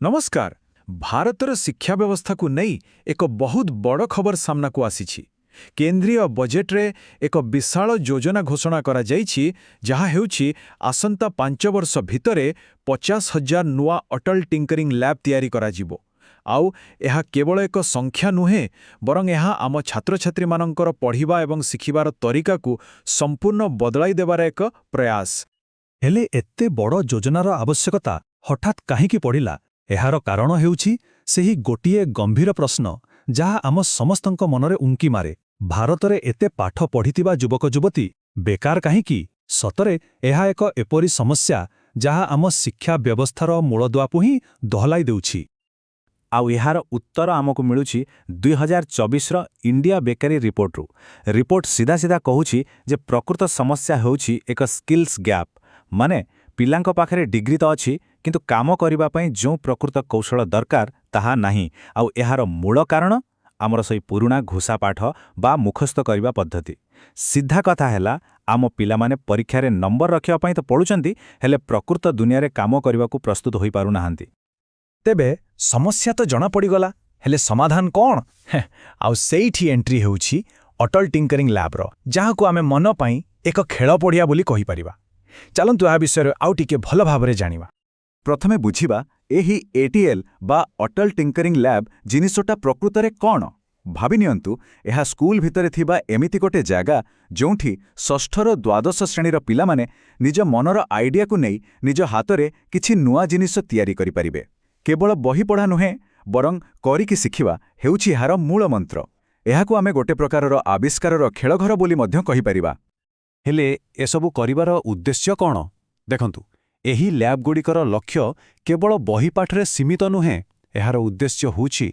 नमस्कार। भारतर शिक्षा व्यवस्था को नहीं एक बहुत बड़ खबर सामना को आसी केंद्रीय बजेट रे एक विशाल योजना घोषणा करा जाइछि जहा हेउछि आसंता 5 वर्ष भितरे 50,000 नुआ अटल टिंकरिंग लैब तैयारी करा जिवो। आउ एहा केवल एक संख्या नुहे बरং एहा आम छात्र छात्री मानकर पढ़िबा एवं शिखिबार तरीका को संपूर्ण बदलाई देबार एक प्रयास। हेले एत्ते बड़ योजनार आवश्यकता हठात काहींकी पड़िला? एहार कारण हेउछि सेही गोटिए गंभीर प्रश्न जहा आम समस्तंक मनरे उंकी मारे। भारतरे एते पाठ पढ़िथिबा युवक युवती बेकार काहींकी? सतरे एहा एक एपरी समस्या जहा आम शिक्षा व्यवस्थार मूलदुआपु ही दहलाई देउछि। आउ एहार उत्तर आमको मिलुछि 2024 रो इंडिया बेकारी रिपोर्टरू। रिपोर्ट सीधा सीधा कहूछि जे प्रकृत समस्या हेउछि एक स्किल्स गैप, माने पिलांक पाखरे डिग्री तो अछि किंतु काम करिबा पई जो प्रकृत कौशल दरकार ताहा नाही। आउ एहार मूल कारण आमर सही पुराणा घोषा पाठ बा मुखस्थ करिबा पद्धति। सीधा कथा हैला आम पिला माने परीक्षा रे नंबर रखिबा पई तो पढुचंती, हेले प्रकृत दुनिया रे काम करिबा को प्रस्तुत होई पारु नाहांती। तेबे समस्या तो जणा पड़गला, हेले समाधान कौन? आउ सेइठी एंट्री हेउछि अटल टिंकरिंग लैब रो, जहा को आमे मन पई एक खेल पड़िया बोली कहि परिबा। चलंतु आ विषय आउ टिके भल भाबरे जानिबा। प्रथमे बुझिबा एही एटीएल बा अटल टिंकरिंग लैब जिनिसटा प्रकृतरे कौन। भाबि नियंतु एहा स्कूल भितरे थिबा एमिति गोटे जागा जोंठी षष्ठ रो द्वादश श्रेणीर पिला माने निज मनर आइडिया को नहीं निज हातरे किछि नुआ जिनिस तैयारी करि परिबे। केवल बही पढ़ा नुहे बरं करिकि शिखिबा हेउछि एहार मूल मंत्र। एहाकु आमे गोटे प्रकारर आविष्कारर खेलघर बोली मध्य कहि परिबा। हेले एसबु करिवार उद्देश्य कौन? देखंतु, एही लैब गुड़िकर लक्ष्य केवल बही पाठरे सीमित नुहे। एहार उद्देश्य होछि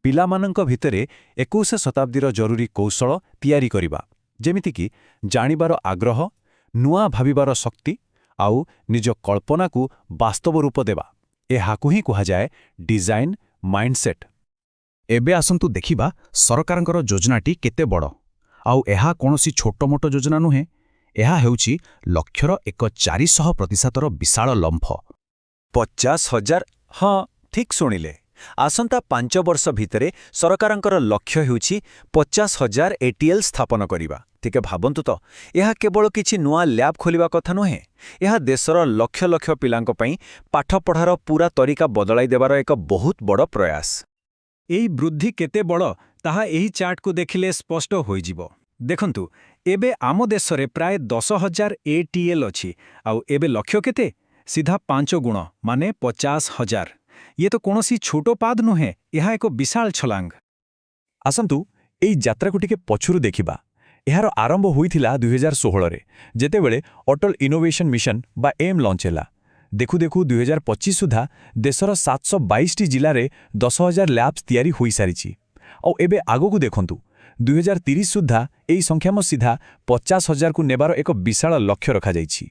पिलामानंक भितरे 21 शताब्दीर जरूरी कौशल तैयारी करिबा, जेमिति कि जानिबार आग्रह, नुआ भाबिबार शक्ति आउ निज कल्पना को वास्तव रूप देबा। एहाकु ही कुहा जाए डिजाइन माइंडसेट। एबे आसंतु देखिबा सरकारंकर योजनाटी केते बड़। आउ एहा कोनोसी छोटो मोटो योजना नुहे। एहा हेउछि लक्ष्यर एक 400% विशाल लंफ। 50,000? हाँ, ठीक सुनिले। आसंता 5 वर्ष भितरे सरकारंकर लक्ष्य हेउछि 50,000 एटीएल स्थापन करिबा। ठीक भाबंतु तो, यह केवल किछि नुआ लैब खोलिबा कथा नुहे। यह देशर लक्ष लक्ष पिलांक पई पाठ पढ़ार पूरा तरीका बदलाई देबार एक बहुत बड़ प्रयास। एई वृद्धि केते बड़ ताहा एही चार्ट को देखिले स्पष्ट होई जिवो। देखंतु, एबे आम देशरे प्राय 10,000 एटीएल अछि। आउ एबे लक्ष्य केते? सीधा 5 गुण माने 50,000। ये तो कोनोसी छोटो पाद नुहे, यह एक विशाल छलांग। आसंतु एई यात्रा को टिके पछुरु देखिबा। एहार आरंभ होइथिला 2016 रे, जेतेबेले अटल इनोवेशन मिशन बा एम लॉन्च हैला। देखु देखु 2025 सुधा देशर 722 जिल्ला रे 10,000 लैब्स तैयारी होई सारिछि। और एबे आगो को देखंतु 2030 सुधा एई संख्या म सीधा 50,000 को नेबार एक विशाल लक्ष्य रखा जाइछि।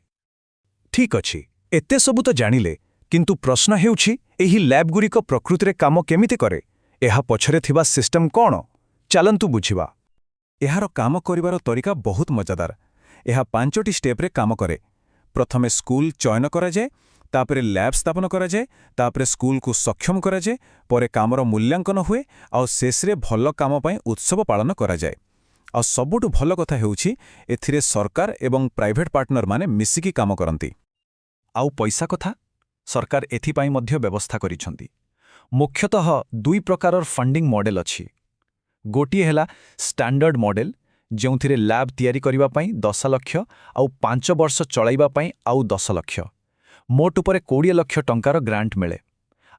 ठीक अछि, एते सबु तो जानिले, किंतु प्रश्न हेउछि एही लैब गुरिक प्रकृति रे काम केमिति करे? एहा पछरे थिबा सिस्टम कोन? चलंतु बुझिबा। एहार काम करिवार तरीका बहुत मजादार। एहा 5टी स्टेप रे काम करे। प्रथमे स्कूल चयन करा जाए, तापरे लैब स्थापन करा जाए, तापरे स्कूल को सक्षम करा जाए, परे कामर मूल्यांकन हुए, और शेषरे भल काम पई उत्सव पालन करा जाए। और सबुठु भल कथा हेउछि एथिरे सरकार एवं प्राइवेट पार्टनर माने मिसिकी काम करंती। आउ पैसा कथा सरकार एथिपाई मध्य व्यवस्था करिछंती। मुख्यतः 2 प्रकारर फंडिंग मॉडल अछि। गोटिए हेला स्टैंडर्ड मॉडल, जोंथिरे लैब तैयारी करिबा पई 10 लाख आउ 5 वर्ष चलाइबा पई आउ 10 लाख, मोट उपरे 20 लाख टंकार ग्रांट मिले।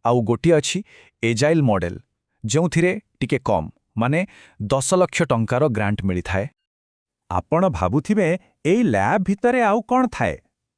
आउ गोटिए अछि एजाइल मॉडल, जोंथिरे टिके कम माने 10 लाख टंकार ग्रांट मिली थाए। आपण भाबुथिबे एई लैब भितरे आउ कोन थाए?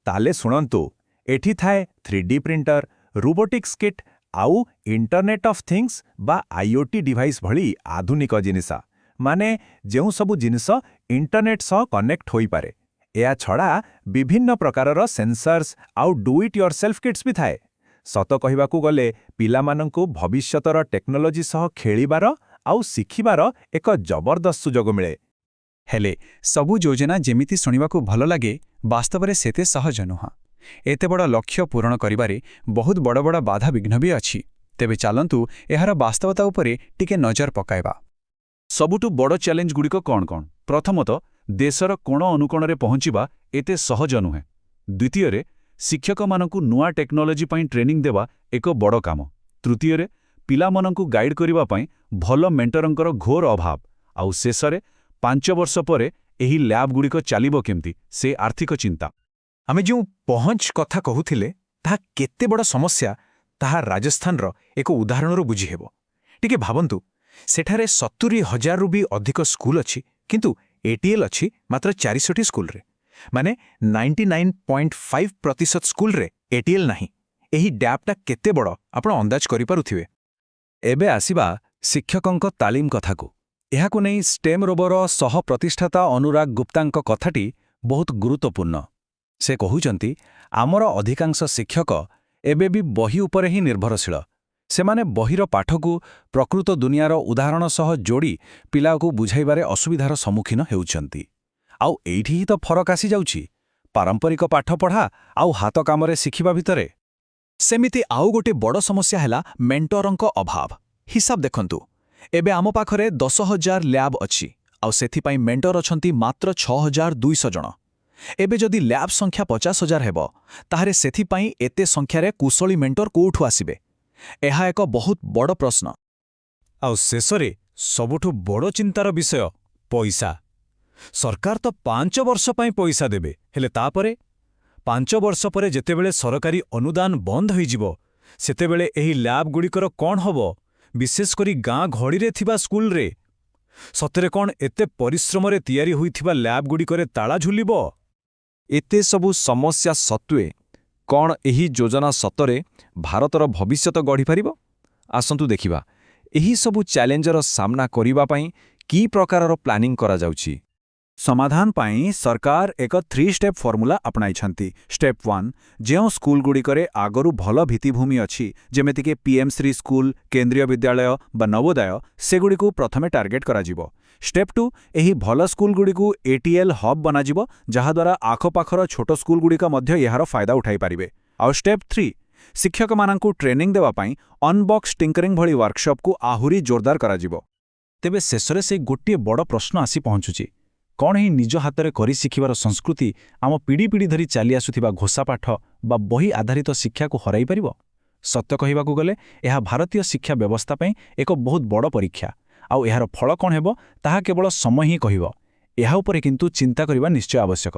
ताले सुनंतु, एठी थाए 3D प्रिंटर, रोबोटिक्स किट आउ इंटरनेट ऑफ थिंग्स बा आईओटी डिवाइस भली आधुनिक जिनिसा, माने जेउ सबु जिनिस इंटरनेट सह कनेक्ट होई पारे। एया छड़ा विभिन्न प्रकारर सेंसर्स आउ डू इट योरसेल्फ किट्स भी थाए। सत कहिबाकू गले पिलामानंकु भविष्यतर टेक्नोलोजी सह खेलिबार आउ शिखिबार एक जबरदस्त सुजोग मिले। हेले सबु योजना जेमिति सुनिबाकू भल लागे, वास्तवरे सेते सहज नुहा। एते बड़ लक्ष्य पूरण करिबारे बहुत बड़ बड़ बाधा विघ्न भी अछि। ତେବେ ଚାଲନ୍ତୁ ଏହାର ବାସ୍ତବତା ଉପରେ ଟିକେ ନଜର ପକାଇବା। ସବୁଠୁ ବଡ଼ ଚ୍ୟାଲେଞ୍ଜଗୁଡ଼ିକ କ'ଣ କ'ଣ? ପ୍ରଥମତଃ, ଦେଶର କୋଣ ଅନୁକୋଣରେ ପହଞ୍ଚିବା ଏତେ ସହଜ ନୁହେଁ। ଦ୍ୱିତୀୟରେ, ଶିକ୍ଷକମାନଙ୍କୁ ନୂଆ ଟେକ୍ନୋଲୋଜି ପାଇଁ ଟ୍ରେନିଂ ଦେବା ଏକ ବଡ଼ କାମ। ତୃତୀୟରେ, ପିଲାମାନଙ୍କୁ ଗାଇଡ୍ କରିବା ପାଇଁ ଭଲ ମେଣ୍ଟରଙ୍କର ଘୋର ଅଭାବ। ଆଉ ଶେଷରେ, 5 ବର୍ଷ ପରେ ଏହି ଲ୍ୟାବ୍ଗୁଡ଼ିକ ଚାଲିବ କେମିତି, ସେ ଆର୍ଥିକ ଚିନ୍ତା। ଆମେ ଯେଉଁ ପହଞ୍ଚ କଥା କହୁଥିଲେ ତାହା କେତେ ବଡ଼ ସମସ୍ୟା ତାହା ରାଜସ୍ଥାନର ଏକ ଉଦାହରଣରୁ ବୁଝିହେବ। ଟିକେ ଭାବନ୍ତୁ, ସେଠାରେ 70,000ରୁ ବି ଅଧିକ ସ୍କୁଲ ଅଛି, କିନ୍ତୁ ଏଟିଏଲ୍ ଅଛି ମାତ୍ର 400ଟି ସ୍କୁଲରେ। ମାନେ 99.5% ସ୍କୁଲରେ ଏଟିଏଲ୍ ନାହିଁ। ଏହି ଡ୍ୟାପ୍ଟା କେତେ ବଡ଼ ଆପଣ ଅନ୍ଦାଜ କରିପାରୁଥିବେ। ଏବେ ଆସିବା ଶିକ୍ଷକଙ୍କ ତାଲିମ କଥାକୁ। ଏହାକୁ ନେଇ ଷ୍ଟେମ୍ ରୋବର ସହ ପ୍ରତିଷ୍ଠାତା ଅନୁରାଗ ଗୁପ୍ତାଙ୍କ କଥାଟି ବହୁତ ଗୁରୁତ୍ୱପୂର୍ଣ୍ଣ। ସେ କହୁଛନ୍ତି, ଆମର ଅଧିକାଂଶ ଶିକ୍ଷକ ଏବେ ବି ବହି ଉପରେ ହିଁ ନିର୍ଭରଶୀଳ। ସେମାନେ ବହିର ପାଠକୁ ପ୍ରକୃତ ଦୁନିଆର ଉଦାହରଣ ସହ ଯୋଡ଼ି ପିଲାକୁ ବୁଝାଇବାରେ ଅସୁବିଧାର ସମ୍ମୁଖୀନ ହେଉଛନ୍ତି। ଆଉ ଏଇଠି ହିଁ ତ ଫରକ ଆସିଯାଉଛି, ପାରମ୍ପରିକ ପାଠପଢ଼ା ଆଉ ହାତ କାମରେ ଶିଖିବା ଭିତରେ। ସେମିତି ଆଉ ଗୋଟେ ବଡ଼ ସମସ୍ୟା ହେଲା ମେଣ୍ଟରଙ୍କ ଅଭାବ। ହିସାବ ଦେଖନ୍ତୁ, ଏବେ ଆମ ପାଖରେ 10,000 ଲ୍ୟାବ୍ ଅଛି, ଆଉ ସେଥିପାଇଁ ମେଣ୍ଟର ଅଛନ୍ତି ମାତ୍ର 6,200 ଜଣ। ଏବେ ଯଦି ଲ୍ୟାବ୍ ସଂଖ୍ୟା 50,000 ହେବ, ତାହେଲେ ସେଥିପାଇଁ ଏତେ ସଂଖ୍ୟାରେ କୁଶଳୀ ମେଣ୍ଟର କୋଉଠୁ ଆସିବେ? ଏହା ଏକ ବହୁତ ବଡ଼ ପ୍ରଶ୍ନ। ଆଉ ଶେଷରେ ସବୁଠୁ ବଡ଼ ଚିନ୍ତାର ବିଷୟ ପଇସା। ସରକାର ତ 5 ବର୍ଷ ପାଇଁ ପଇସା ଦେବେ, ହେଲେ ତାପରେ 5 ବର୍ଷ ପରେ ଯେତେବେଳେ ସରକାରୀ ଅନୁଦାନ ବନ୍ଦ ହୋଇଯିବ, ସେତେବେଳେ ଏହି ଲ୍ୟାବ୍ଗୁଡ଼ିକର କ'ଣ ହେବ? ବିଶେଷ କରି ଗାଁ ଗହଳିରେ ଥିବା ସ୍କୁଲରେ ସତରେ କ'ଣ ଏତେ ପରିଶ୍ରମରେ ତିଆରି ହୋଇଥିବା ଲ୍ୟାବ୍ଗୁଡ଼ିକରେ ତାଳା ଝୁଲିବ? ଏତେ ସବୁ ସମସ୍ୟା ସତ୍ତ୍ୱେ କ'ଣ ଏହି ଯୋଜନା ସତରେ ଭାରତର ଭବିଷ୍ୟତ ଗଢ଼ିପାରିବ? ଆସନ୍ତୁ ଦେଖିବା, ଏହି ସବୁ ଚ୍ୟାଲେଞ୍ଜର ସାମ୍ନା କରିବା ପାଇଁ କି ପ୍ରକାରର ପ୍ଲାନିଂ କରାଯାଉଛି। ସମାଧାନ ପାଇଁ ସରକାର ଏକ 3 ଷ୍ଟେପ୍ ଫର୍ମୁଲା ଆପଣାଇଛନ୍ତି। ଷ୍ଟେପ୍ 1, ଯେଉଁ ସ୍କୁଲଗୁଡ଼ିକରେ ଆଗରୁ ଭଲ ଭିତ୍ତିଭୂମି ଅଛି, ଯେମିତିକି PM-ଶ୍ରୀ ସ୍କୁଲ, କେନ୍ଦ୍ରୀୟ ବିଦ୍ୟାଳୟ ବା ନବୋଦୟ, ସେଗୁଡ଼ିକୁ ପ୍ରଥମେ ଟାର୍ଗେଟ୍ କରାଯିବ। ଷ୍ଟେପ୍ 2, ଏହି ଭଲ ସ୍କୁଲଗୁଡ଼ିକୁ ଏଟିଏଲ୍ ହବ୍ ବନାଯିବ, ଯାହାଦ୍ୱାରା ଆଖପାଖର ଛୋଟ ସ୍କୁଲଗୁଡ଼ିକ ମଧ୍ୟ ଏହାର ଫାଇଦା ଉଠାଇପାରିବେ। ଆଉ ଷ୍ଟେପ୍ 3, ଶିକ୍ଷକମାନଙ୍କୁ ଟ୍ରେନିଂ ଦେବା ପାଇଁ ଅନବକ୍ସ ଟିଙ୍କରିଂ ଭଳି ୱାର୍କସପ୍କୁ ଆହୁରି ଜୋରଦାର କରାଯିବ। ତେବେ ଶେଷରେ ସେ ଗୋଟିଏ ବଡ଼ ପ୍ରଶ୍ନ ଆସି ପହଞ୍ଚୁଛି, କ'ଣ ଏହି ନିଜ ହାତରେ କରି ଶିଖିବାର ସଂସ୍କୃତି ଆମ ପିଢ଼ି ପିଢ଼ି ଧରି ଚାଲି ଆସୁଥିବା ଘୋଷାପାଠ ବା ବହି ଆଧାରିତ ଶିକ୍ଷାକୁ ହରାଇ ପାରିବ? ସତ୍ୟ କହିବାକୁ ଗଲେ ଏହା ଭାରତୀୟ ଶିକ୍ଷା ବ୍ୟବସ୍ଥା ପାଇଁ ଏକ ବହୁତ ବଡ଼ ପରୀକ୍ଷା। ଆଉ ଏହାର ଫଳ କ'ଣ ହେବ, ତାହା କେବଳ ସମୟ ହିଁ କହିବ। ଏହା ଉପରେ କିନ୍ତୁ ଚିନ୍ତା କରିବା ନିଶ୍ଚୟ ଆବଶ୍ୟକ।